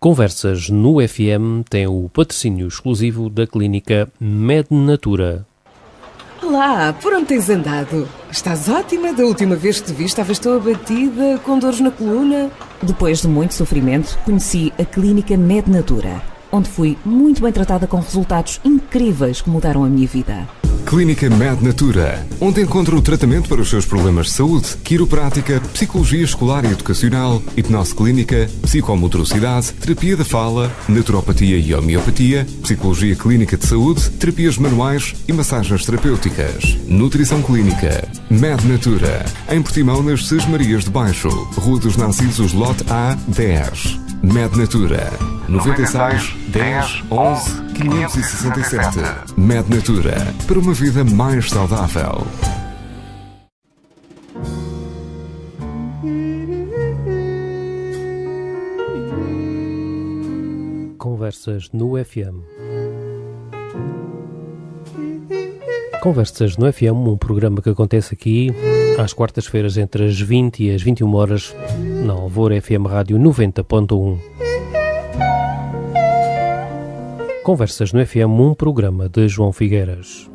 Conversas no FM tem o patrocínio exclusivo da clínica MedNatura. Olá, por onde tens andado? Estás ótima, da última vez que te vi estavas tão abatida, com dores na coluna. Depois de muito sofrimento, conheci a clínica MedNatura, onde fui muito bem tratada com resultados incríveis que mudaram a minha vida. Clínica MedNatura, onde encontra o tratamento para os seus problemas de saúde, quiroprática, psicologia escolar e educacional, hipnose clínica, psicomotricidade, terapia da fala, naturopatia e homeopatia, psicologia clínica de saúde, terapias manuais e massagens terapêuticas. Nutrição clínica. MedNatura, em Portimão, nas Sesmarias de Baixo, Rua dos Narcisos, lote A, 10. MedNatura, 96 10 11 567. MedNatura, para uma vida mais saudável. Conversas no FM. Conversas no FM, um programa que acontece aqui às quartas-feiras entre as 20 e as 21 horas na Alvor FM Rádio 90.1. Conversas no FM, um programa de João Figueiras.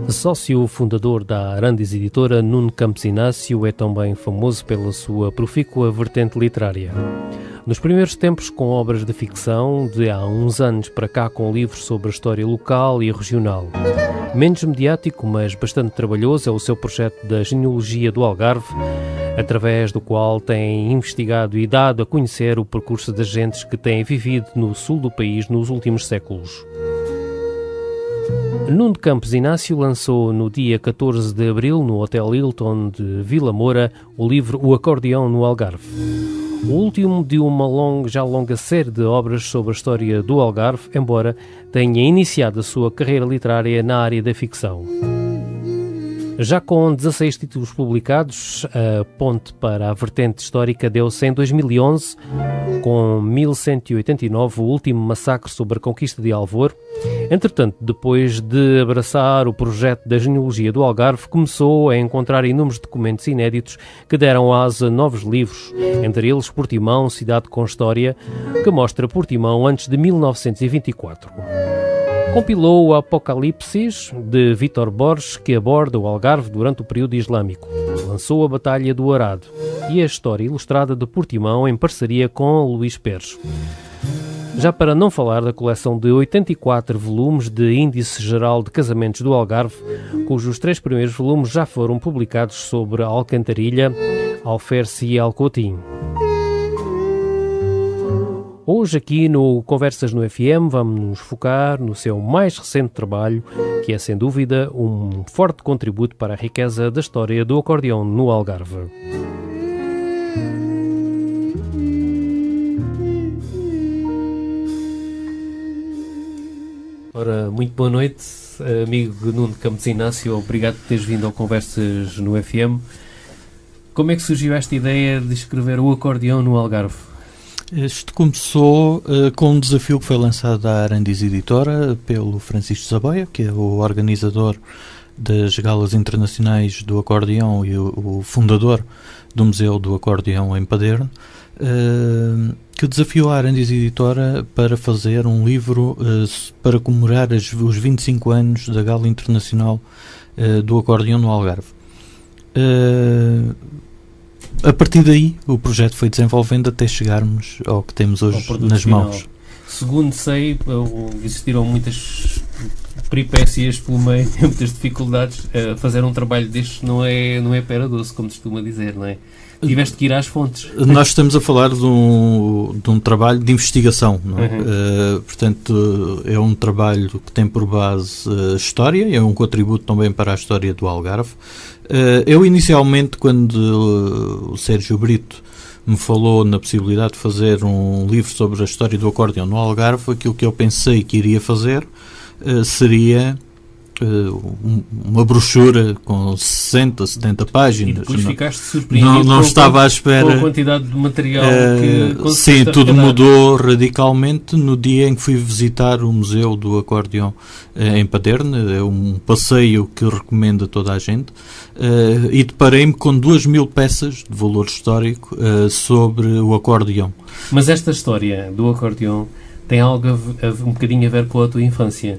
Sócio fundador da Arandes Editora, Nuno Campos Inácio é também famoso pela sua profícua vertente literária. Nos primeiros tempos com obras de ficção, de há uns anos para cá com livros sobre a história local e regional. Menos mediático, mas bastante trabalhoso, é o seu projeto da genealogia do Algarve, através do qual tem investigado e dado a conhecer o percurso das gentes que têm vivido no sul do país nos últimos séculos. Nuno Campos Inácio lançou no dia 14 de abril, no Hotel Hilton de Vila Moura, o livro O Acordeão no Algarve. O último de uma longa série de obras sobre a história do Algarve, embora tenha iniciado a sua carreira literária na área da ficção. Já com 16 títulos publicados, a ponte para a vertente histórica deu-se em 2011, com 1189, o último massacre sobre a conquista de Alvor. Entretanto, depois de abraçar o projeto da genealogia do Algarve, começou a encontrar inúmeros documentos inéditos que deram asa a novos livros, entre eles Portimão, Cidade com História, que mostra Portimão antes de 1924. Compilou o Apocalipsis, de Vítor Borges, que aborda o Algarve durante o período islâmico. Lançou a Batalha do Arado e a História Ilustrada de Portimão em parceria com Luís Pérez. Já para não falar da coleção de 84 volumes de Índice Geral de Casamentos do Algarve, cujos 3 primeiros volumes já foram publicados sobre a Alcantarilha, Alferce e Alcotim. Hoje aqui no Conversas no FM vamos nos focar no seu mais recente trabalho, que é sem dúvida um forte contributo para a riqueza da história do acordeão no Algarve. Ora, muito boa noite, amigo Nuno Campos Inácio, obrigado por teres vindo ao Conversas no FM. Como é que surgiu esta ideia de escrever o acordeão no Algarve? Isto começou com um desafio que foi lançado à Arandes Editora pelo Francisco Saboia, que é o organizador das galas internacionais do acordeão e o fundador do Museu do Acordeão em Paderno, que desafiou a Arandes Editora para fazer um livro para comemorar os 25 anos da Gala Internacional do Acordeão no Algarve. A partir daí, o projeto foi desenvolvendo até chegarmos ao que temos hoje nas mãos. Segundo sei, existiram muitas peripécias pelo meio, muitas dificuldades. Fazer um trabalho destes não é pera doce, como se costuma dizer, não é? Tiveste que ir às fontes. Nós estamos a falar de um trabalho de investigação, não é? Portanto, é um trabalho que tem por base a história, é um contributo também para a história do Algarve. Eu inicialmente, quando o Sérgio Brito me falou na possibilidade de fazer um livro sobre a história do acordeão no Algarve, aquilo que eu pensei que iria fazer seria uma brochura com 60, 70 páginas. E depois ficaste surpreendido não estava à espera. Com a quantidade de material que sim, tudo mudou radicalmente no dia em que fui visitar o Museu do Acordeão em Paderne. É um passeio que recomendo a toda a gente. E deparei-me com 2000 peças de valor histórico sobre o acordeão. Mas esta história do acordeão tem algo um bocadinho a ver com a tua infância.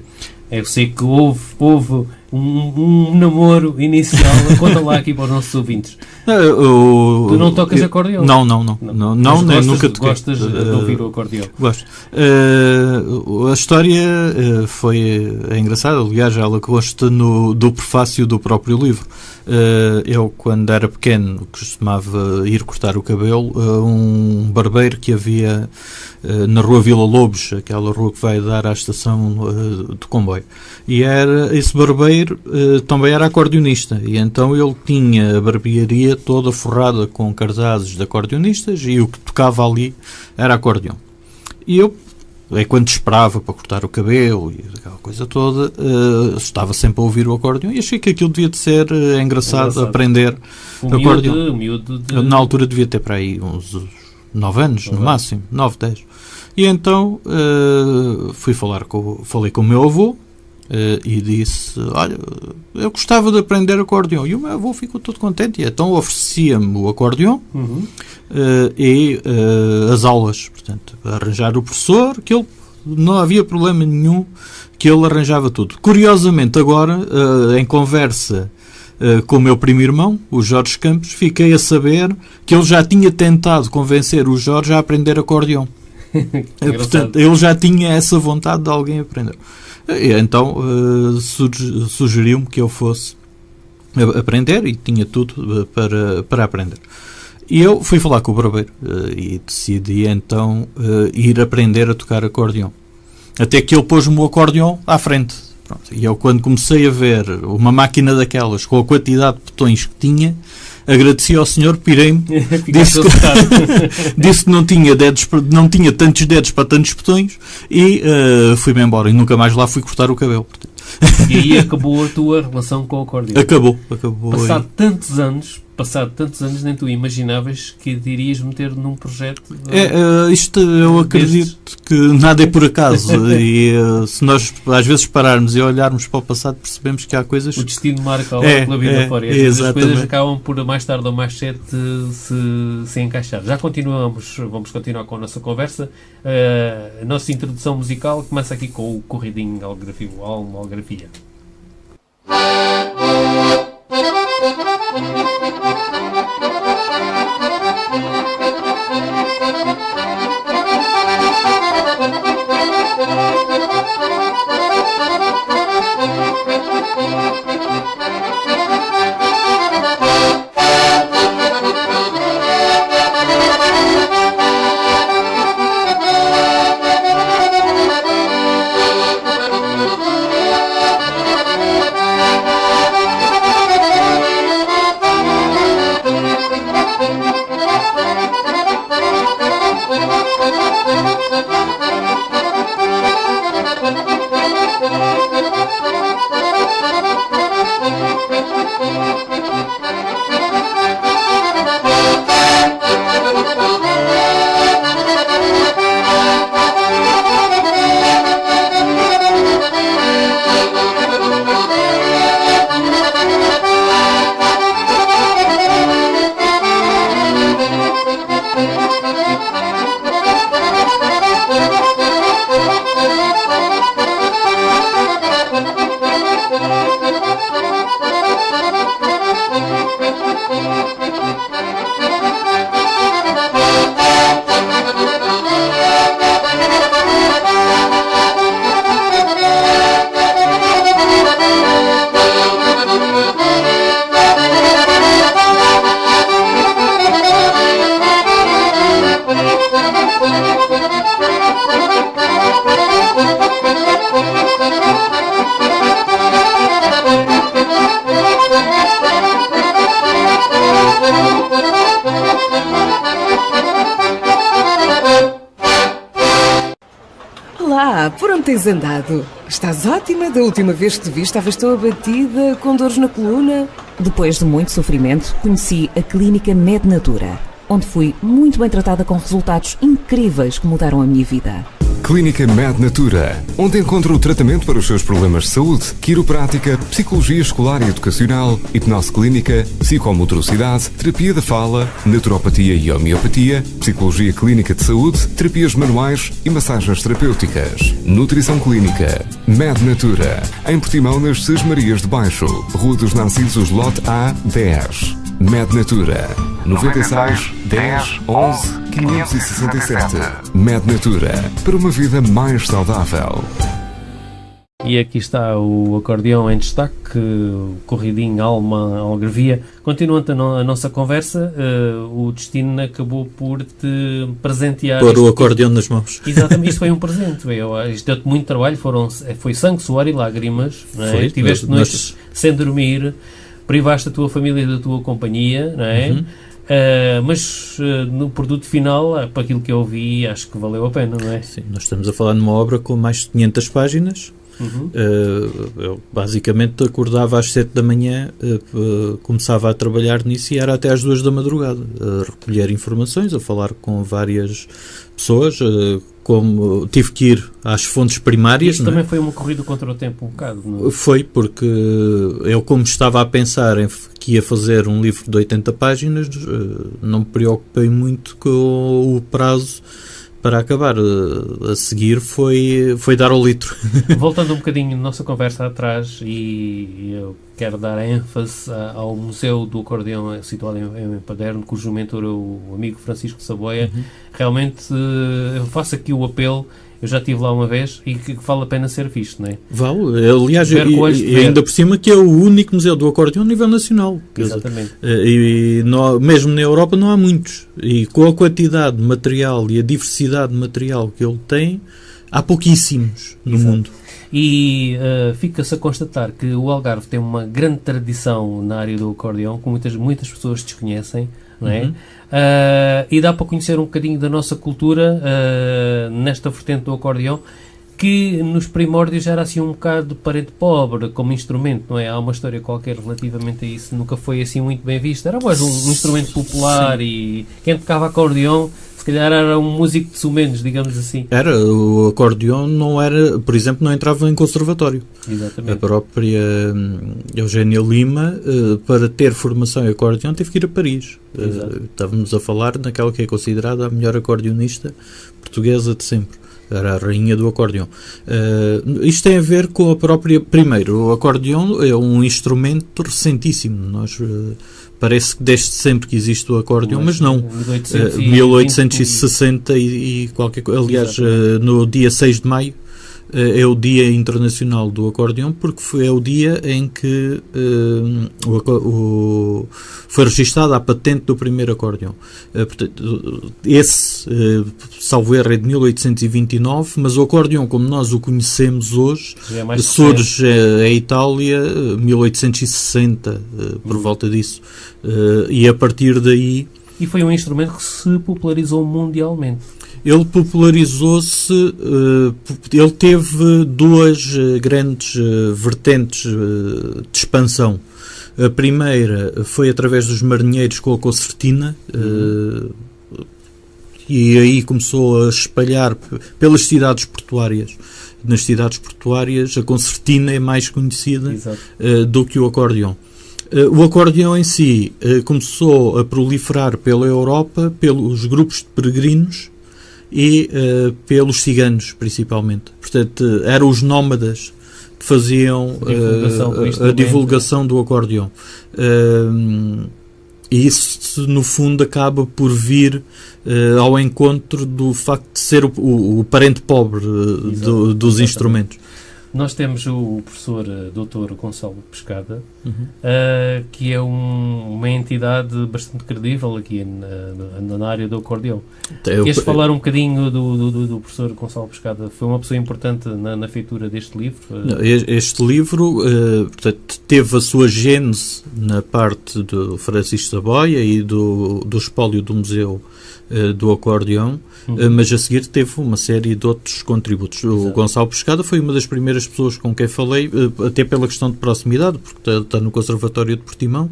Eu sei que houve um namoro inicial. Conta lá aqui para os nossos ouvintes. Tu não tocas acordeão? Não, nunca toquei. Gostas de ouvir o acordeão? Gosto. A história é engraçada. Aliás, ela consta do prefácio do próprio livro. Eu, quando era pequeno, costumava ir cortar o cabelo a um barbeiro que havia na rua Vila Lobos, aquela rua que vai dar à estação do comboio. E esse barbeiro também era acordeonista, e então ele tinha a barbearia toda forrada com cartazes de acordeonistas, e o que tocava ali era acordeão. E eu, quando esperava para cortar o cabelo e aquela coisa toda, estava sempre a ouvir o acordeão e achei que aquilo devia de ser engraçado aprender acordeão. Na altura devia ter para aí uns 9 anos, no máximo, 9, 10. E então falei com o meu avô e disse: olha, eu gostava de aprender acordeão. E o meu avô ficou todo contente, e então oferecia-me o acordeão e as aulas, portanto, arranjar o professor, que ele não havia problema nenhum, que ele arranjava tudo. Curiosamente, agora, em conversa com o meu primo irmão, o Jorge Campos, fiquei a saber que ele já tinha tentado convencer o Jorge a aprender acordeão. Portanto, ele já tinha essa vontade de alguém aprender. E então sugeriu-me que eu fosse aprender, e tinha tudo para aprender. E eu fui falar com o barbeiro e decidi então ir aprender a tocar acordeão. Até que ele pôs-me o acordeão à frente. Pronto. E eu, quando comecei a ver uma máquina daquelas com a quantidade de botões que tinha, agradeci ao senhor, pirei-me, disse que não tinha tantos dedos para tantos botões, e fui-me embora e nunca mais lá fui cortar o cabelo. E aí acabou a tua relação com o acordeão. Acabou. Passado tantos anos, nem tu imaginavas que te irias meter num projeto. Isto eu acredito que nada é por acaso. E se nós às vezes pararmos e olharmos para o passado, percebemos que há coisas. O destino marca lá pela vida fora. E as coisas acabam por mais tarde ou mais cedo se encaixar. Vamos continuar com a nossa conversa. A nossa introdução musical começa aqui com o corridinho Algarvio, Algarvia. onde tens andado? Estás ótima. Da última vez que te vi, estavas tão abatida, com dores na coluna. Depois de muito sofrimento, conheci a clínica MedNatura, onde fui muito bem tratada com resultados incríveis que mudaram a minha vida. Clínica MedNatura, onde encontra o tratamento para os seus problemas de saúde, quiroprática, psicologia escolar e educacional, hipnose clínica, psicomotricidade, terapia da fala, naturopatia e homeopatia, psicologia clínica de saúde, terapias manuais e massagens terapêuticas. Nutrição clínica. MedNatura, em Portimão, nas Sesmarias de Baixo, Rua dos Narcisos, lote A, 10. MedNatura, 96 10 11 567. MedNatura, para uma vida mais saudável. E aqui está o acordeão em destaque, corridinho, alma, algarvia. Continuando a nossa conversa, o destino acabou por te presentear. Pôr o acordeão nas mãos. Exatamente, isto foi um presente. Isto deu-te muito trabalho, foi sangue, suor e lágrimas. Não é? Tiveste noites sem dormir, privaste a tua família da tua companhia, não é? Uhum. Mas no produto final, para aquilo que eu vi, acho que valeu a pena, não é? Sim, nós estamos a falar de uma obra com mais de 500 páginas. Uhum. Eu basicamente acordava às 7 da manhã, começava a trabalhar nisso e era até às 2 da madrugada, a recolher informações, a falar com várias pessoas, como tive que ir às fontes primárias. Isso também foi uma corrida contra o tempo um bocado, não é? Foi, porque eu, como estava a pensar em que ia fazer um livro de 80 páginas, não me preocupei muito com o prazo para acabar. A seguir foi dar ao litro. Voltando um bocadinho na nossa conversa atrás, e eu quero dar ênfase ao Museu do Acordeão situado em Paderno, cujo mentor é o amigo Francisco Saboia. Uhum. Realmente eu faço aqui o apelo. Eu já estive lá uma vez e que vale a pena ser visto, não é? Vale. Aliás, e ainda por cima que é o único museu do acordeão a nível nacional. Exatamente. E mesmo na Europa não há muitos. E com a quantidade de material e a diversidade de material que ele tem, há pouquíssimos no mundo. E fica-se a constatar que o Algarve tem uma grande tradição na área do acordeão, que muitas pessoas desconhecem, não é? Uhum. E dá para conhecer um bocadinho da nossa cultura nesta vertente do acordeão, que nos primórdios era assim um bocado de parente pobre como instrumento, não é? Há uma história qualquer relativamente a isso, nunca foi assim muito bem visto. Era mais um instrumento popular. Sim. E quem tocava acordeão se calhar era um músico de sumenos, digamos assim. O acordeão não era, por exemplo, não entrava em conservatório. Exatamente. A própria Eugénia Lima, para ter formação em acordeão, teve que ir a Paris. Estávamos a falar naquela que é considerada a melhor acordeonista portuguesa de sempre. Era a rainha do acordeão. Isto tem a ver com a própria... Primeiro, o acordeão é um instrumento recentíssimo. Nós... Parece que desde sempre que existe o acordeão, mas não. 1860 e qualquer coisa. Aliás, no dia 6 de maio é o Dia Internacional do Acordeão, porque é o dia em que foi registada a patente do primeiro acordeão. Portanto, esse, salvo erro, é de 1829, mas o acordeão, como nós o conhecemos hoje, surge em Itália 1860, por volta disso. E a partir daí... E foi um instrumento que se popularizou mundialmente. Ele popularizou-se, ele teve duas grandes vertentes de expansão. A primeira foi através dos marinheiros com a concertina, e aí começou a espalhar pelas cidades portuárias. Nas cidades portuárias a concertina é mais conhecida do que o acordeão. O acordeão em si começou a proliferar pela Europa, pelos grupos de peregrinos e pelos ciganos, principalmente. Portanto, eram os nómadas que faziam a divulgação do acordeão. E isso, no fundo, acaba por vir ao encontro do facto de ser o parente pobre dos instrumentos. Nós temos o professor Dr. Gonçalo Pescada, que é uma entidade bastante credível aqui na área do acordeão. Queres falar um bocadinho do professor Gonçalo Pescada? Foi uma pessoa importante na feitura deste livro? Este livro portanto, teve a sua gênese na parte do Francisco Saboia e do espólio do Museu do Acordeão, mas a seguir teve uma série de outros contributos. Exato. O Gonçalo Pescada foi uma das primeiras pessoas com quem falei, até pela questão de proximidade, porque está no Conservatório de Portimão,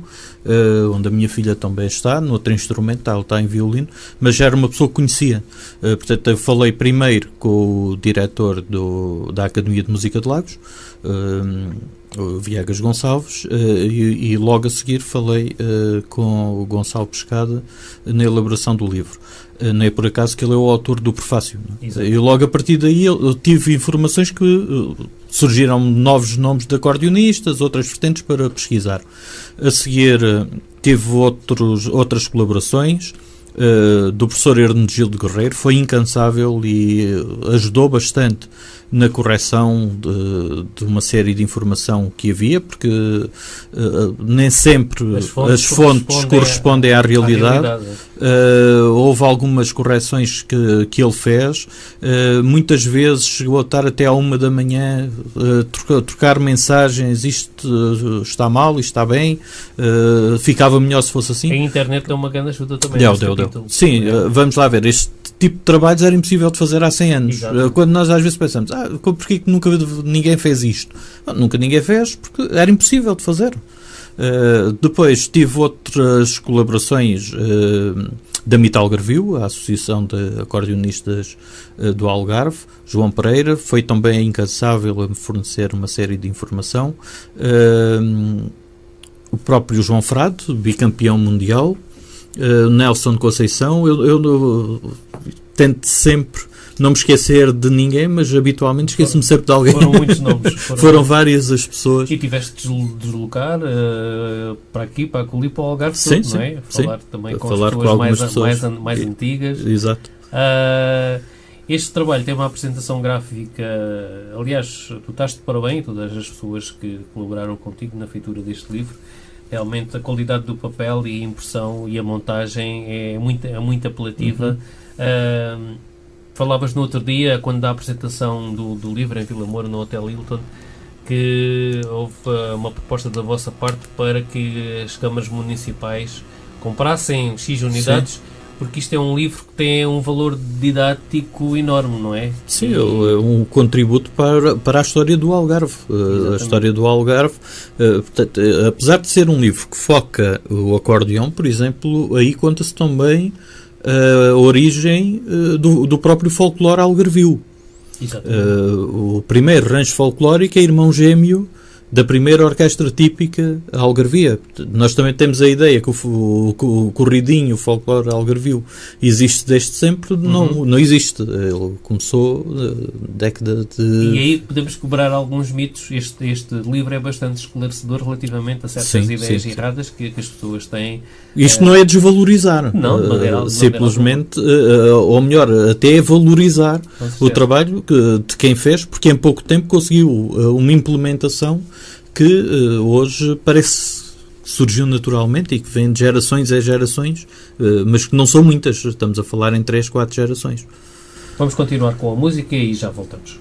onde a minha filha também está, no outro instrumento, ela está em violino, mas já era uma pessoa que conhecia. Portanto, eu falei primeiro com o diretor da Academia de Música de Lagos, o Viegas Gonçalves, e logo a seguir falei com o Gonçalo Pescada na elaboração do livro. Não é por acaso que ele é o autor do prefácio. E logo a partir daí eu tive informações que surgiram novos nomes de acordeonistas, outras vertentes para pesquisar. A seguir tive outras colaborações do professor Hermenegildo Guerreiro, foi incansável e ajudou bastante na correção de uma série de informação que havia, porque nem sempre as fontes correspondem à realidade. Houve algumas correções que ele fez. Muitas vezes chegou a estar até à 1 da manhã a trocar mensagens, isto está mal, isto está bem, ficava melhor se fosse assim. A internet deu uma grande ajuda também. Deu. Sim, vamos lá ver, este tipo de trabalhos era impossível de fazer há 100 anos. Exato. Quando nós às vezes pensamos, porquê que nunca ninguém fez isto? Nunca ninguém fez, porque era impossível de fazer. Depois tive outras colaborações da Mital Garvio, a Associação de Acordeonistas do Algarve. João Pereira foi também incansável a me fornecer uma série de informação. O próprio João Frade, bicampeão mundial. Nelson Conceição. Eu tento sempre não me esquecer de ninguém, mas habitualmente esqueço-me sempre de alguém. Foram muitos nomes. Foram várias as pessoas. E tiveste de deslocar para aqui, para acolher, para o Algarve, sim, não é? Falar também com as pessoas mais antigas. Exato. Este trabalho tem uma apresentação gráfica, aliás, tu estás de parabéns, todas as pessoas que colaboraram contigo na feitura deste livro. Realmente a qualidade do papel e a impressão e a montagem é muito apelativa. Falavas no outro dia, quando da apresentação do livro em Vila Moura, no Hotel Hilton, que houve uma proposta da vossa parte para que as câmaras municipais comprassem X unidades. Sim. Porque isto é um livro que tem um valor didático enorme, não é? Sim, é um contributo para a história do Algarve. A história do Algarve, portanto, apesar de ser um livro que foca o acordeão, por exemplo, aí conta-se também a origem do próprio folclore algarvio. O primeiro rancho folclórico é irmão gêmeo da primeira orquestra típica algarvia. Nós também temos a ideia que o corridinho, o folclore algarvio, existe desde sempre. Não existe. Ele começou década de... E aí podemos quebrar alguns mitos. Este livro é bastante esclarecedor relativamente a certas ideias erradas que as pessoas têm. Isto não é desvalorizar. Não, simplesmente, ou melhor, até é valorizar o trabalho de quem fez, porque em pouco tempo conseguiu uma implementação que hoje parece que surgiu naturalmente e que vem de gerações a gerações, mas que não são muitas, estamos a falar em 3, 4 gerações. Vamos continuar com a música e já voltamos.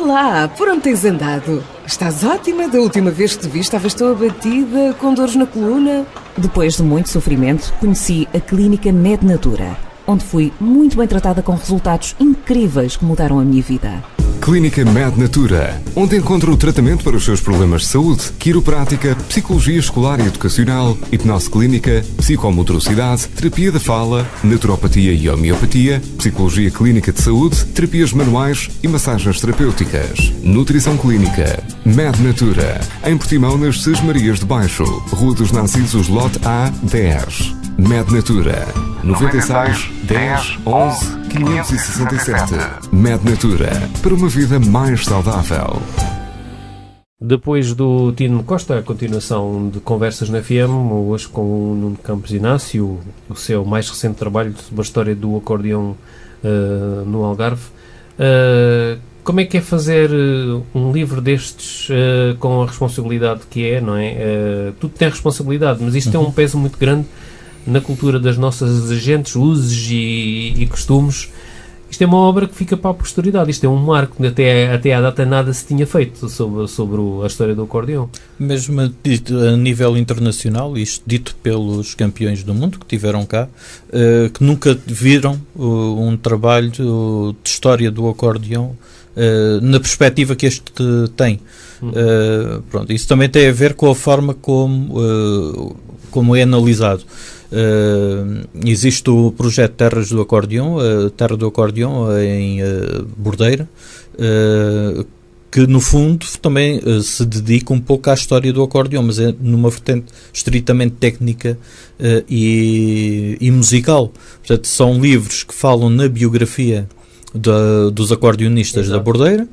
Olá, por onde tens andado? Estás ótima, da última vez que te vi estavas tão abatida, com dores na coluna. Depois de muito sofrimento, conheci a Clínica Mednatura, onde fui muito bem tratada com resultados incríveis que mudaram a minha vida. Clínica Mednatura, onde encontra o tratamento para os seus problemas de saúde, quiroprática, psicologia escolar e educacional, hipnose clínica, psicomotricidade, terapia da fala, naturopatia e homeopatia, psicologia clínica de saúde, terapias manuais e massagens terapêuticas. Nutrição clínica. Mednatura, em Portimão, nas Sesmarias de Baixo, Rua dos Narcisos, lote A, 10. Mednatura, 96 10 11 567. Mednatura, para uma vida mais saudável. Depois do Tino Costa, a continuação de Conversas na FM, hoje com o Nuno Campos Inácio, o seu mais recente trabalho sobre a história do acordeão no Algarve. Como é que é fazer um livro destes com a responsabilidade que é, não é? Tudo tem responsabilidade, mas isto tem um peso muito grande na cultura das nossas agentes, usos e costumes. Isto é uma obra que fica para a posteridade, isto é um marco, até à data nada se tinha feito sobre a história do acordeão. Mesmo a nível internacional, isto dito pelos campeões do mundo que tiveram cá, que nunca viram um trabalho de história do acordeão na perspectiva que este tem. Pronto, isso também tem a ver com a forma como é analisado. Existe o projeto Terras do Acordeão, a Terra do Acordeão em Bordeira, que no fundo também se dedica um pouco à história do acordeão, mas é numa vertente estritamente técnica e musical. Portanto, são livros que falam na biografia dos acordeonistas da Bordeira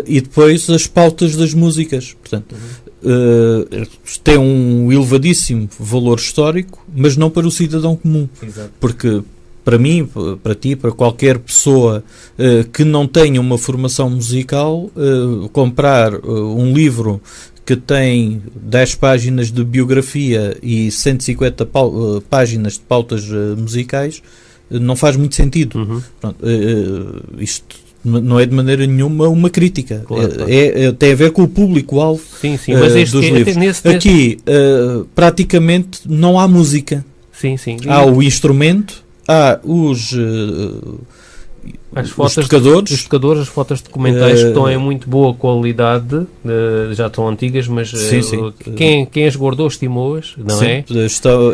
e depois as pautas das músicas. Portanto, tem um elevadíssimo valor histórico, mas não para o cidadão comum. Exato. Porque para mim, para ti, para qualquer pessoa que não tenha uma formação musical, comprar um livro que tem 10 páginas de biografia e 150 páginas de pautas musicais não faz muito sentido. Pronto, isto não é de maneira nenhuma uma crítica. Claro. Tem a ver com o público-alvo mas dos livros. Aqui, praticamente, não há música. Sim. Há o instrumento, há os tocadores. Os tocadores, as fotos documentais que estão em muito boa qualidade, já estão antigas, mas quem as guardou estimou-as, não é?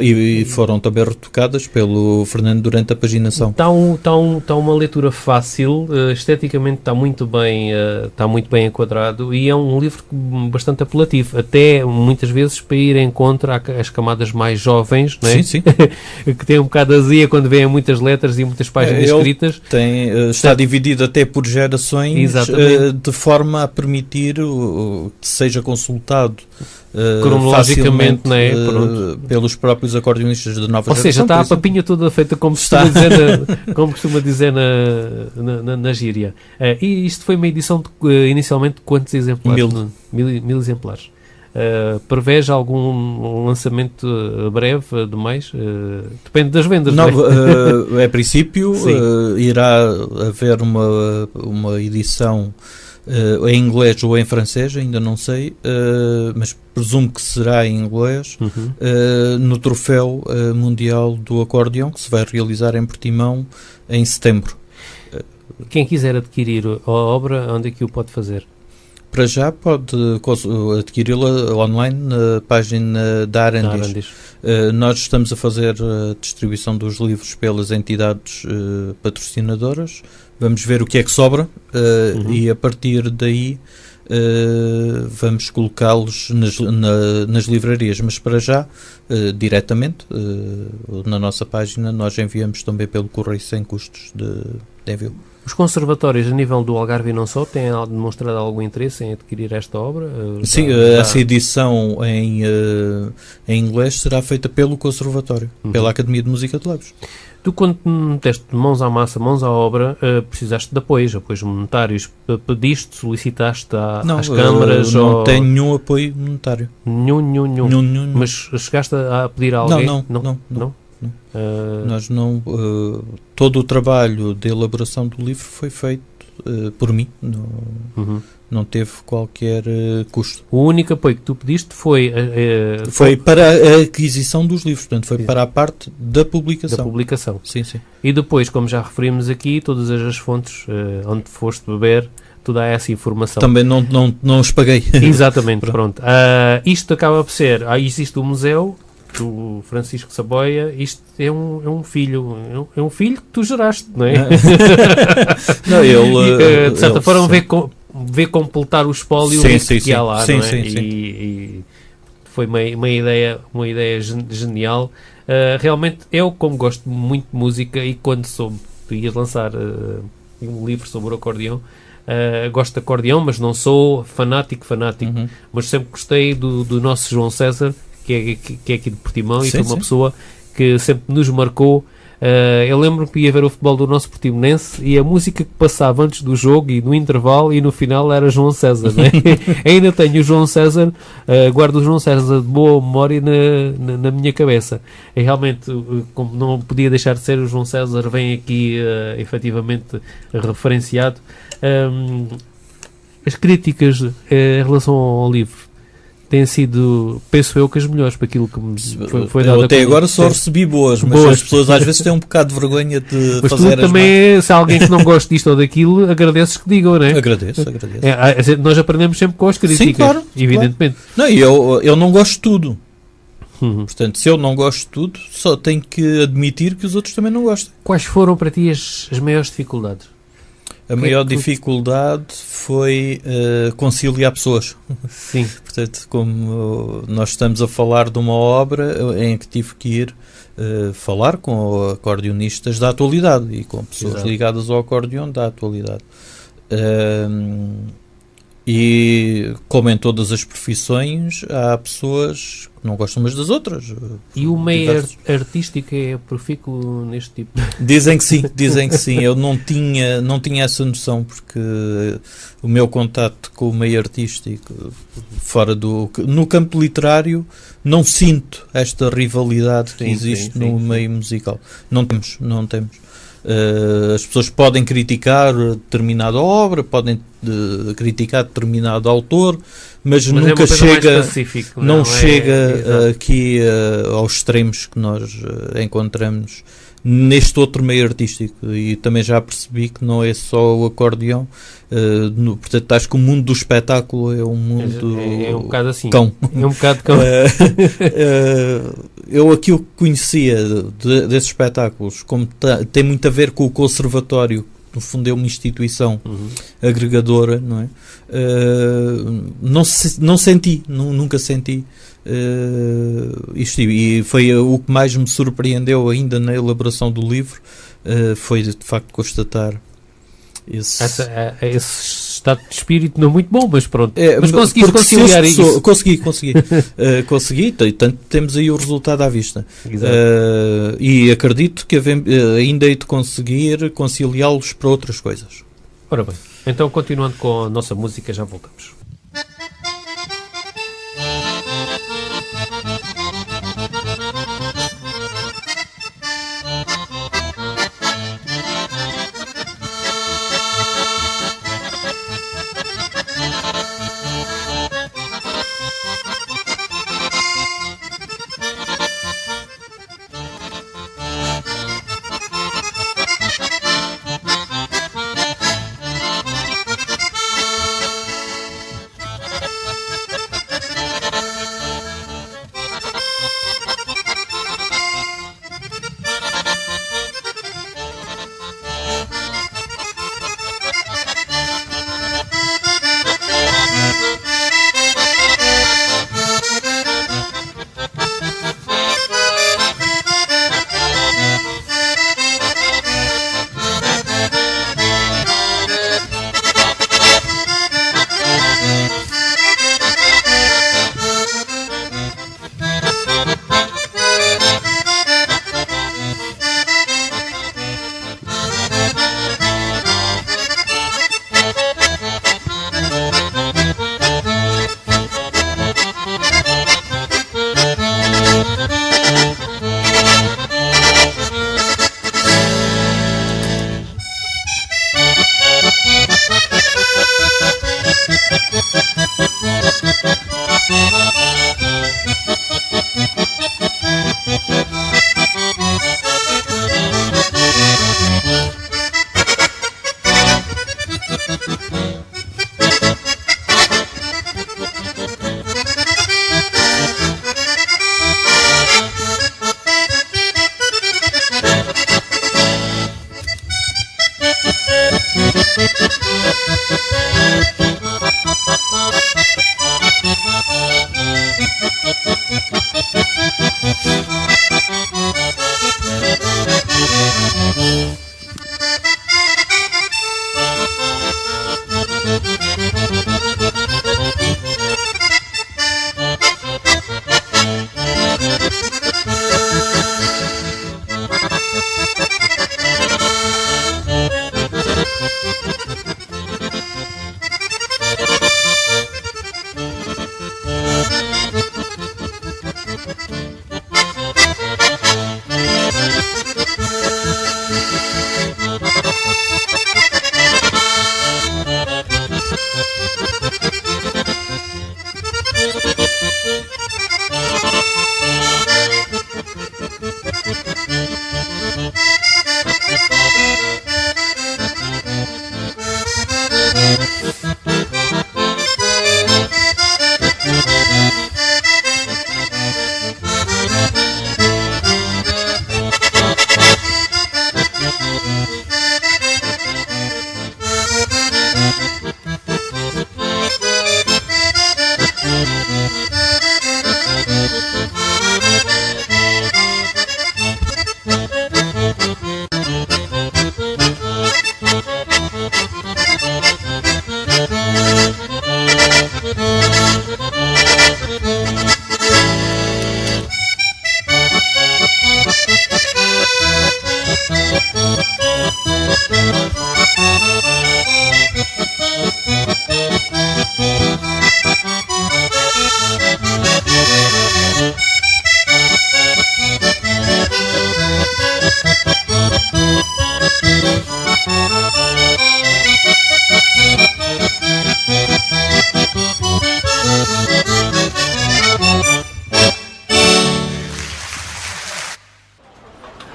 E foram também retocadas pelo Fernando durante a paginação. Está uma leitura fácil, esteticamente está muito bem enquadrado e é um livro bastante apelativo, até muitas vezes para ir em contra às camadas mais jovens, não é? Sim. Que têm um bocado azia quando veem muitas letras e muitas páginas escritas. Está dividido até por gerações, de forma a permitir que seja consultado cronologicamente, não é? Pelos próprios acordeonistas da nova geração. Ou seja, está a papinha toda feita como costuma dizer na gíria. E isto foi uma edição inicialmente de quantos exemplares? 1000 exemplares. Prevês algum lançamento breve demais? Depende das vendas. Não, a princípio irá haver uma edição em inglês ou em francês, ainda não sei, mas presumo que será em inglês, no Troféu Mundial do Acordeão, que se vai realizar em Portimão em setembro. Quem quiser adquirir a obra, onde é que o pode fazer? Para já pode adquiri-la online na página da Arandis. Nós estamos a fazer a distribuição dos livros pelas entidades patrocinadoras. Vamos ver o que é que sobra e a partir daí vamos colocá-los nas livrarias. Mas para já, diretamente, na nossa página, nós enviamos também pelo correio sem custos de envio. Os conservatórios a nível do Algarve e não só têm demonstrado algum interesse em adquirir esta obra? Sim, essa edição em inglês será feita pelo conservatório, pela Academia de Música de Lagos. Tu, quando meteste mãos à massa, mãos à obra, precisares de apoios monetários, pediste, solicitaste às câmaras? Não tenho nenhum apoio monetário. Nenhum. Mas chegaste a pedir a alguém? Não. Nós não. Todo o trabalho de elaboração do livro foi feito por mim, não teve qualquer custo. O único apoio que tu pediste foi... Foi para a aquisição dos livros, portanto foi para a parte da publicação. Da publicação. Sim, sim. E depois, como já referimos aqui, todas as fontes onde foste beber, tu dá essa informação. Também não os paguei. Exatamente, pronto. Isto acaba por ser... existe o museu do Francisco Saboia, isto é um filho, é um filho que tu geraste, não é? Não, ele, de certa forma vê completar o espólio que há lá, sim, não é? Sim. E foi uma ideia genial. Realmente, eu, como gosto muito de música, e quando soube que ias lançar um livro sobre o acordeão, gosto de acordeão, mas não sou fanático, mas sempre gostei do nosso João César, que é aqui de Portimão, e foi uma pessoa que sempre nos marcou. Eu lembro que ia ver o futebol do nosso Portimonense e a música que passava antes do jogo e no intervalo e no final era João César, né? Ainda tenho o João César, guardo o João César de boa memória na minha cabeça. E realmente, como não podia deixar de ser, o João César vem aqui efetivamente referenciado. As críticas em relação ao livro têm sido, penso eu, que as melhores para aquilo que me foi dado. Eu até agora só recebi boas, mas as pessoas às vezes têm um bocado de vergonha de mas fazer tu também, más. se há alguém que não gosta disto ou daquilo, agradeces que digam, não é? Agradeço. Nós aprendemos sempre com as críticas, sim, claro, evidentemente. Claro. Não, eu não gosto de tudo. Portanto, se eu não gosto de tudo, só tenho que admitir que os outros também não gostam. Quais foram para ti as maiores dificuldades? A maior dificuldade foi conciliar pessoas. Sim. Portanto, como nós estamos a falar de uma obra em que tive que ir falar com acordeonistas da atualidade e com pessoas ligadas ao acordeão da atualidade. E, como em todas as profissões, há pessoas que não gostam umas das outras. E o meio artístico é profícuo neste tipo? Dizem que sim. Eu não tinha essa noção, porque o meu contato com o meio artístico, no campo literário, não sinto esta rivalidade que existe no meio musical. Não temos. As pessoas podem criticar determinada obra, podem criticar determinado autor, mas nunca chega, não chega aqui aos extremos que nós encontramos neste outro meio artístico. E também já percebi que não é só o acordeão, portanto acho que o mundo do espetáculo é um mundo é um bocado assim, cão. É um bocado cão. Eu aquilo que conhecia desses espetáculos, como tem muito a ver com o conservatório, no fundo é uma instituição agregadora, não é? Não senti, nunca senti isto, e foi o que mais me surpreendeu ainda na elaboração do livro, foi de facto constatar esse estado de espírito não muito bom, mas pronto. Mas conseguiste conciliar isso? Consegui, tanto temos aí o resultado à vista. E acredito que ainda hei de conseguir conciliá-los para outras coisas. Ora bem, então continuando com a nossa música, já voltamos.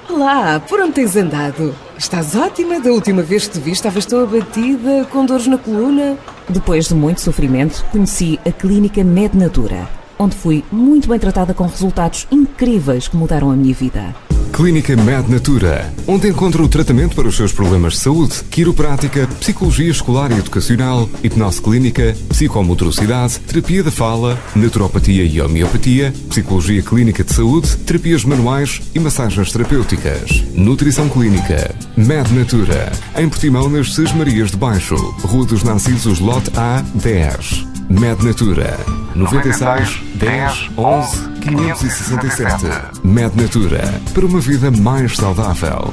Olá, por onde tens andado? Estás ótima, da última vez que te vi estavas tão abatida, com dores na coluna. Depois de muito sofrimento, conheci a Clínica MedNatura, onde fui muito bem tratada com resultados incríveis que mudaram a minha vida. Clínica MedNatura, onde encontra o tratamento para os seus problemas de saúde, quiroprática, psicologia escolar e educacional, hipnose clínica, psicomotricidade, terapia da fala, naturopatia e homeopatia, psicologia clínica de saúde, terapias manuais e massagens terapêuticas. Nutrição clínica. MedNatura, em Portimão, nas Sesmarias de Baixo, Rua dos Narcisos, lote A, 10. MedNatura, 96 10 11 567. MedNatura, para uma vida mais saudável.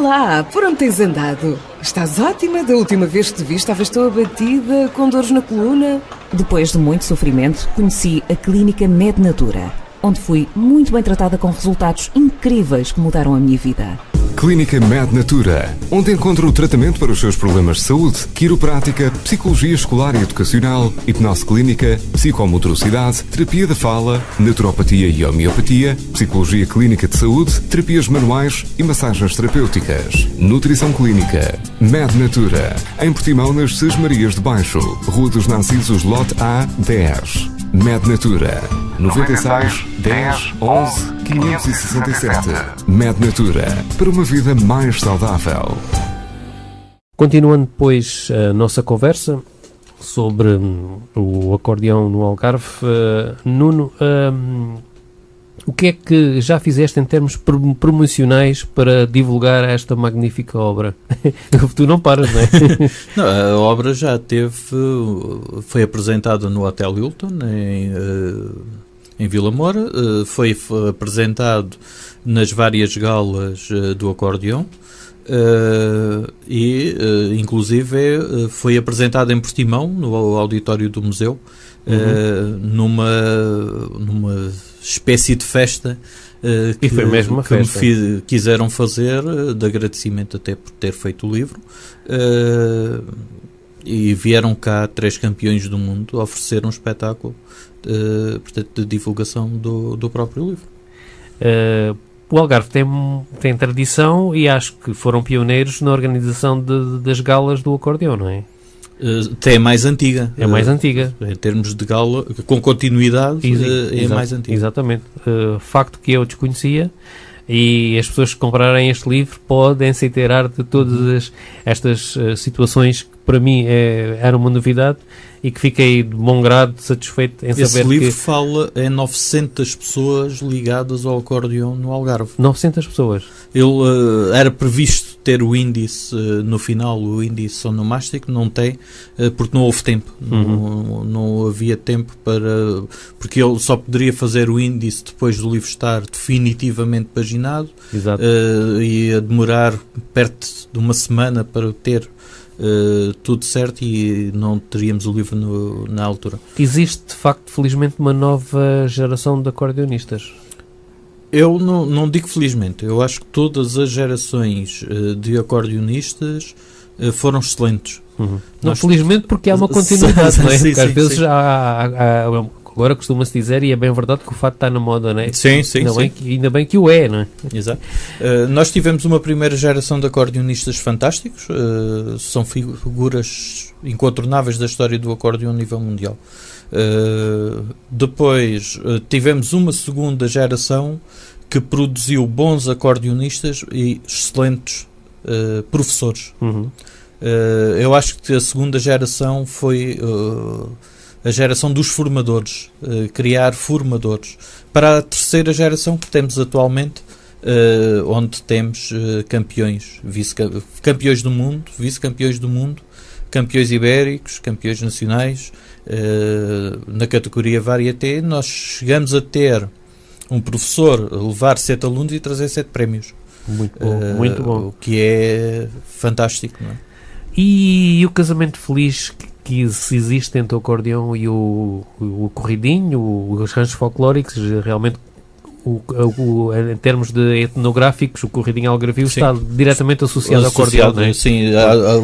Olá, por onde tens andado? Estás ótima, da última vez que te vi estavas tão abatida, com dores na coluna. Depois de muito sofrimento, conheci a clínica MedNatura, onde fui muito bem tratada com resultados incríveis que mudaram a minha vida. Clínica MedNatura, onde encontra o tratamento para os seus problemas de saúde, quiroprática, psicologia escolar e educacional, hipnose clínica, psicomotricidade, terapia da fala, naturopatia e homeopatia, psicologia clínica de saúde, terapias manuais e massagens terapêuticas. Nutrição clínica. MedNatura, em Portimão, nas Sesmarias de Baixo, Rua dos Narcisos, lote A, 10. MedNatura, 96 10 11 567. MedNatura, para uma vida mais saudável. Continuando depois a nossa conversa sobre o acordeão no Algarve, Nuno, o que é que já fizeste em termos promocionais para divulgar esta magnífica obra? Tu não paras, não é? Não, a obra já foi apresentada no Hotel Hilton, em Vila Moura, foi apresentado nas várias galas do acordeão e, inclusive, foi apresentado em Portimão, no auditório do museu, numa espécie de festa e foi mesmo uma festa. Me quiseram fazer, de agradecimento até por ter feito o livro, e vieram cá 3 campeões do mundo oferecer um espetáculo portanto, de divulgação do próprio livro. O Algarve tem tradição e acho que foram pioneiros na organização das galas do acordeão, não é? É mais antiga. É mais antiga. Em termos de gala, com continuidade, é mais antiga. Exatamente. Facto que eu desconhecia, e as pessoas que comprarem este livro podem se inteirar de todas estas situações que para mim era uma novidade e que fiquei de bom grado satisfeito em saber que... Esse livro fala em 900 pessoas ligadas ao acordeão no Algarve. 900 pessoas. Ele era previsto ter o índice no final, o índice onomástico, não tem, porque não houve tempo. Não havia tempo para... Porque ele só poderia fazer o índice depois do livro estar definitivamente paginado. Exato. Ia demorar perto de uma semana para ter tudo certo e não teríamos o livro na altura. Existe, de facto, felizmente, uma nova geração de acordeonistas? Eu não digo felizmente. Eu acho que todas as gerações de acordeonistas foram excelentes. Não, felizmente, porque há uma continuidade, não é? Sim, porque às vezes sim. agora costuma-se dizer, e é bem verdade, que o fato está na moda, não é? Sim. Ainda bem que o é, não é? Exato. Nós tivemos uma primeira geração de acordeonistas fantásticos, são figuras incontornáveis da história do acordeão a nível mundial. Depois tivemos uma segunda geração que produziu bons acordeonistas e excelentes professores. Eu acho que a segunda geração foi... a geração dos formadores, criar formadores. Para a terceira geração que temos atualmente, onde temos campeões, campeões do mundo, vice-campeões do mundo, campeões ibéricos, campeões nacionais, na categoria Varieté, nós chegamos a ter um professor levar 7 alunos e trazer 7 prémios. Muito bom, muito bom. O que é fantástico, não é? E o casamento feliz que existe entre o acordeão e o corridinho, os ranchos folclóricos, realmente, em termos de etnográficos, o corridinho algarvio está diretamente associado ao acordeão, não é? Sim,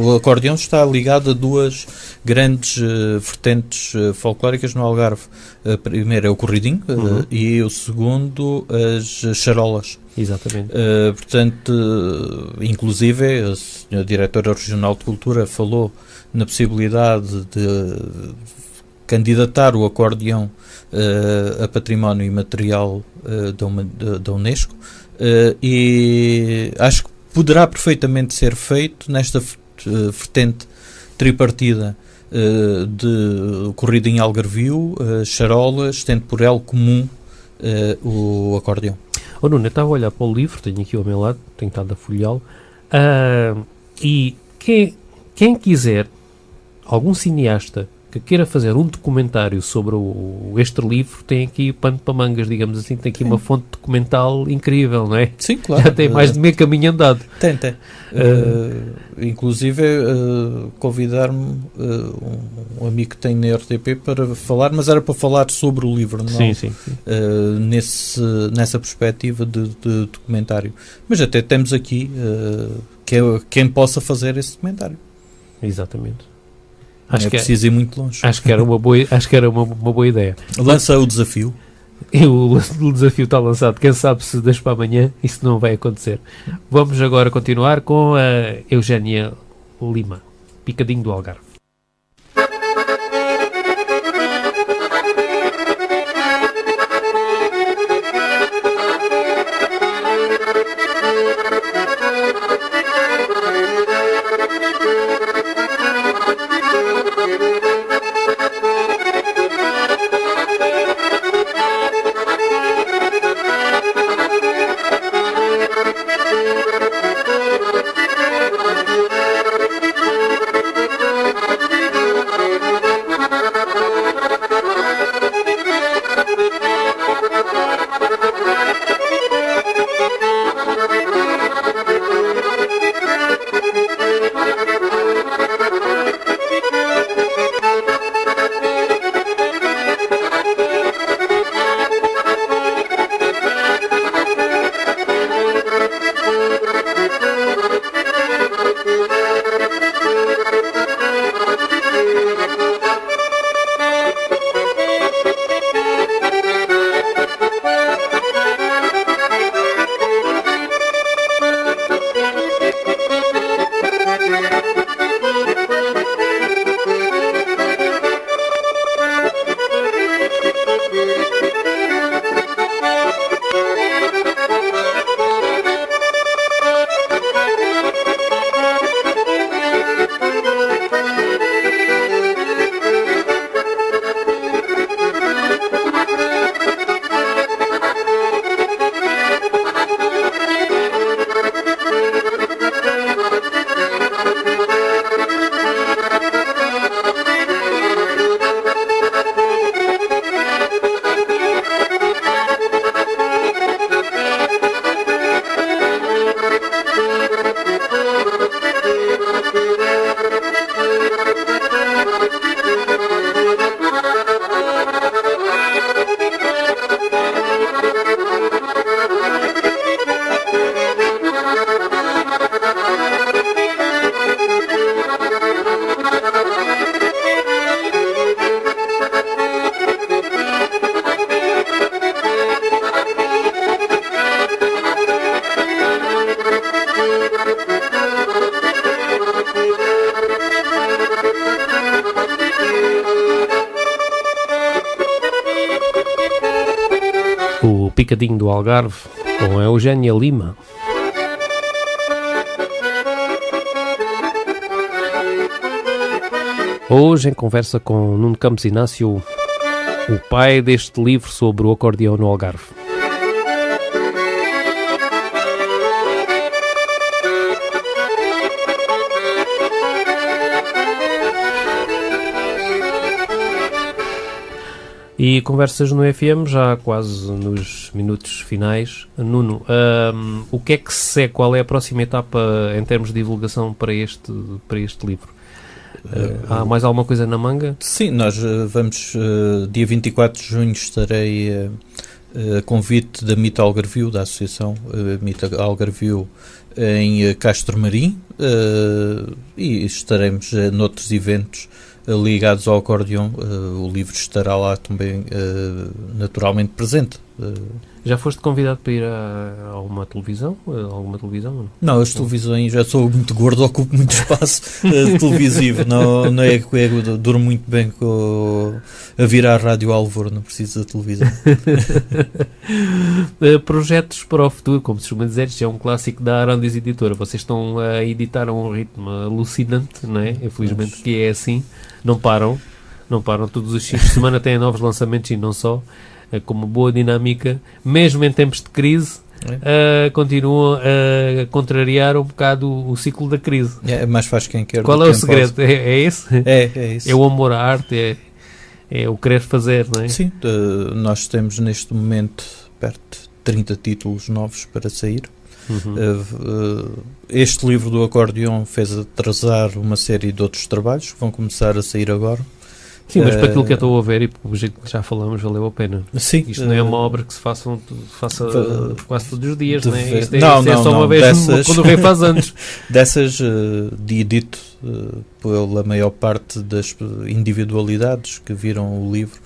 o acordeão está ligado a 2 grandes vertentes folclóricas no Algarve. A primeira é o corridinho e o segundo as charolas. Exatamente. Portanto, inclusive, a senhora diretora regional de cultura falou na possibilidade de candidatar o acordeão a património imaterial da Unesco, e acho que poderá perfeitamente ser feito nesta vertente tripartida de corridinho algarvio, charolas, tendo por elo comum o acordeão. Nuno, eu estava a olhar para o livro, tenho aqui ao meu lado, tenho estado a folheá-lo, e quem quiser, algum cineasta que queira fazer um documentário sobre este livro tem aqui pano para mangas, digamos assim, tem aqui uma fonte documental incrível, não é? Sim, claro. Já tem mais de meio caminho andado. Tem. Inclusive, convidar-me um amigo que tem na RTP para falar, mas era para falar sobre o livro, não? Sim. Nessa perspectiva de documentário. Mas até temos aqui quem possa fazer esse documentário. Exatamente. Não é preciso ir muito longe. Acho que era uma boa ideia. Lança o desafio. E o desafio está lançado. Quem sabe se deixa para amanhã isso não vai acontecer. Vamos agora continuar com a Eugénia Lima, Picadinho do Algarve. O Picadinho do Algarve, com a Eugénia Lima. Hoje, em conversa com Nuno Campos Inácio, o pai deste livro sobre o acordeão no Algarve. E conversas no FM, já quase nos minutos finais. Nuno, o que é que se segue? Qual é a próxima etapa em termos de divulgação para este livro? Há mais alguma coisa na manga? Sim, nós vamos, dia 24 de junho estarei a convite da Mita Algarvio, da Associação Mita Algarvio, em Castro Marim, e estaremos noutros eventos ligados ao acordeão. O livro estará lá também naturalmente presente. Já foste convidado para ir a alguma televisão? Alguma televisão? Não, as televisões, já sou muito gordo, ocupo muito espaço televisivo, não é que eu durmo muito bem a virar a Rádio Alvor, não preciso da televisão. Projetos para o futuro, como se costuma dizer, isto é um clássico da Arandes Editora. Vocês estão a editar a um ritmo alucinante, não é? Infelizmente que é assim, não param, todos os fins de semana têm novos lançamentos e não só. Com uma boa dinâmica, mesmo em tempos de crise, continuam a contrariar um bocado o ciclo da crise. É mais faz quem quer. Qual é o segredo? É esse? É isso. É o amor à arte, é o querer fazer, não é? Sim, nós temos neste momento perto de 30 títulos novos para sair. Este livro do acordeão fez atrasar uma série de outros trabalhos que vão começar a sair agora. Sim, mas para aquilo que eu estou a ver e pelo jeito que já falamos, valeu a pena. Sim, isto não é uma obra que se faça quase todos os dias, não é? Isto é não, só uma vez quando o rei faz anos. Dessas, dito pela maior parte das individualidades que viram o livro,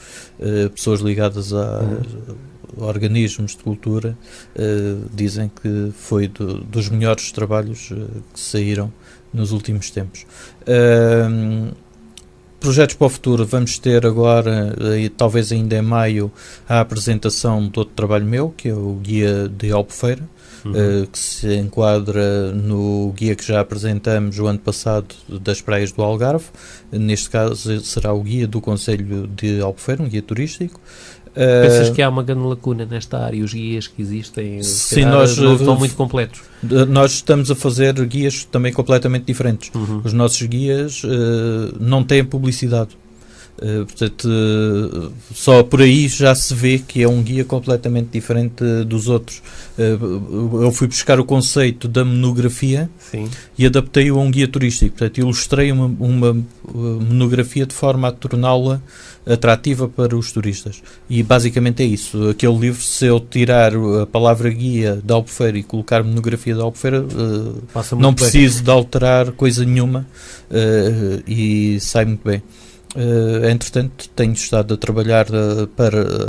pessoas ligadas a organismos de cultura, dizem que foi dos melhores trabalhos que saíram nos últimos tempos. Projetos para o futuro, vamos ter agora, talvez ainda em maio, a apresentação de outro trabalho meu, que é o Guia de Albufeira, que se enquadra no guia que já apresentamos o ano passado das praias do Algarve. Neste caso será o Guia do Concelho de Albufeira, um guia turístico. Pensas que há uma grande lacuna nesta área e os guias que existem sim, nós não estão muito completos? Nós estamos a fazer guias também completamente diferentes. Os nossos guias não têm publicidade. Portanto, só por aí já se vê que é um guia completamente diferente dos outros. Eu fui buscar o conceito da monografia. Sim. E adaptei-o a um guia turístico. Portanto, ilustrei uma monografia de forma a torná-la atrativa para os turistas. E basicamente é isso. Aquele livro, se eu tirar a palavra guia da Albufeira e colocar monografia da Albufeira, não preciso de alterar coisa nenhuma e sai muito bem. Entretanto, tenho estado a trabalhar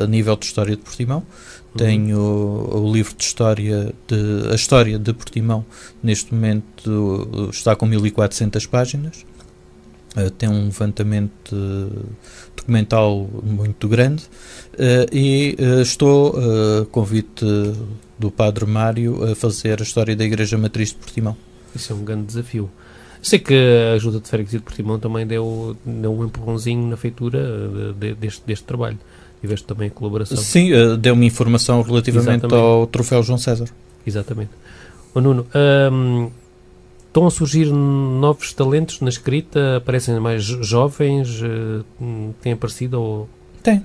a nível de História de Portimão. Tenho o livro de História a História de Portimão, neste momento está com 1400 páginas. Tem um levantamento documental muito grande e estou, convite do Padre Mário, a fazer a História da Igreja Matriz de Portimão. Isso é um grande desafio. Sei que a Ajuda de Freguesia de Portimão também deu um empurrãozinho na feitura deste trabalho. Tiveste também a colaboração. Sim, deu-me informação relativamente ao Troféu João César. Exatamente. Nuno, estão a surgir novos talentos na escrita? Aparecem mais jovens? Tem aparecido? Ou... Tem.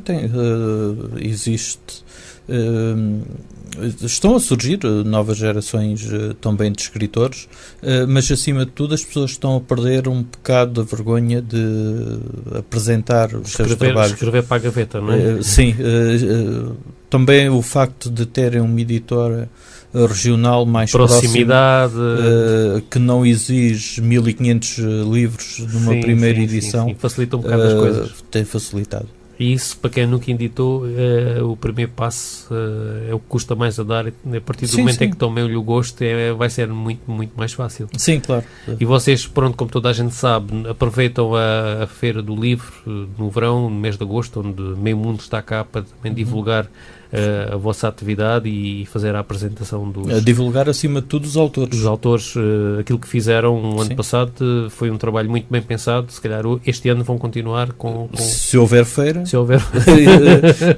Existe. Estão a surgir novas gerações também de escritores, mas acima de tudo as pessoas estão a perder um bocado da vergonha de apresentar os seus trabalhos. Escrever para a gaveta, não é? Sim. Também o facto de terem uma editora regional mais proximidade próxima, que não exige 1500 livros numa primeira edição. Sim. Facilita um bocado as coisas. Tem facilitado. E isso, para quem nunca editou, o primeiro passo é o que custa mais a dar. A partir do momento em que tomem-lhe o gosto, vai ser muito, muito mais fácil. Sim, claro. E vocês, pronto, como toda a gente sabe, aproveitam a Feira do Livro no verão, no mês de agosto, onde meio mundo está cá para também divulgar a vossa atividade e fazer a apresentação dos... divulgar, acima de tudo, os autores. Os autores, aquilo que fizeram no ano passado foi um trabalho muito bem pensado. Se calhar este ano vão continuar com... Se houver feira,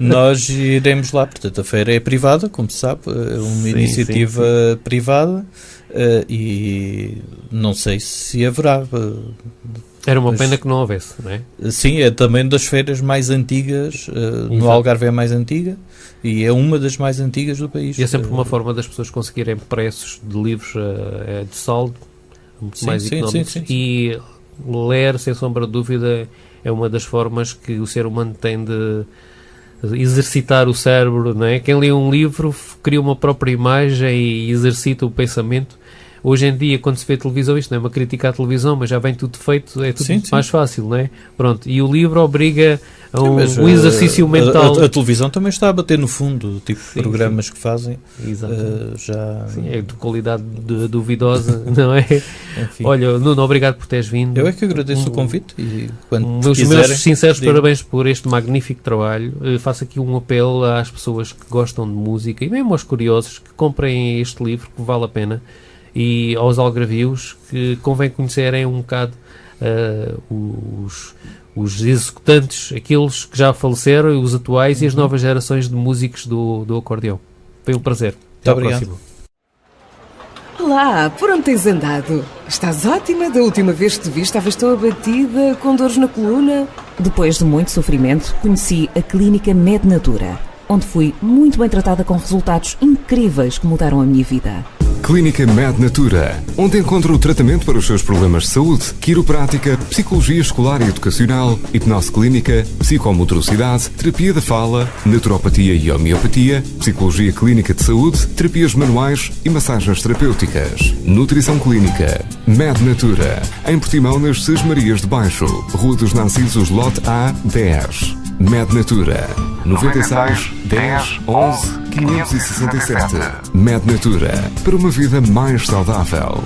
nós iremos lá. Portanto, a feira é privada, como se sabe, é uma iniciativa privada e não sei se haverá... Era uma pena que não houvesse, não é? Sim, é também das feiras mais antigas, no Algarve é a mais antiga e é uma das mais antigas do país. E é sempre uma forma das pessoas conseguirem preços de livros de saldo, muito mais económicos. Sim. E ler, sem sombra de dúvida, é uma das formas que o ser humano tem de exercitar o cérebro, não é? Quem lê um livro cria uma própria imagem e exercita o pensamento. Hoje em dia, quando se vê televisão, isto não é uma crítica à televisão, mas já vem tudo feito, é tudo mais fácil, não é? Pronto, e o livro obriga a um exercício mental. A televisão também está a bater no fundo, o tipo de programas que fazem. Exato. É de qualidade duvidosa, não é? Enfim. Olha, Nuno, obrigado por teres vindo. Eu é que agradeço o convite e quando meus sinceros parabéns por este magnífico trabalho. Faço aqui um apelo às pessoas que gostam de música e mesmo aos curiosos que comprem este livro, que vale a pena. E aos algarvios que convém conhecerem um bocado os executantes, aqueles que já faleceram, os atuais e as novas gerações de músicos do acordeão. Foi um prazer. Até à obrigado. próxima. Olá, por onde tens andado? Estás ótima. Da última vez que te vi estavas tão abatida, com dores na coluna. Depois de muito sofrimento, conheci a clínica MedNatura, onde fui muito bem tratada com resultados incríveis que mudaram a minha vida. Clínica MedNatura, onde encontra o tratamento para os seus problemas de saúde, quiroprática, psicologia escolar e educacional, hipnose clínica, psicomotricidade, terapia da fala, naturopatia e homeopatia, psicologia clínica de saúde, terapias manuais e massagens terapêuticas. Nutrição clínica. MedNatura, em Portimão, nas Sesmarias de Baixo, Rua dos Narcisos, lote A, 10. MedNatura, 96 10 11 567. MedNatura, para uma vida mais saudável.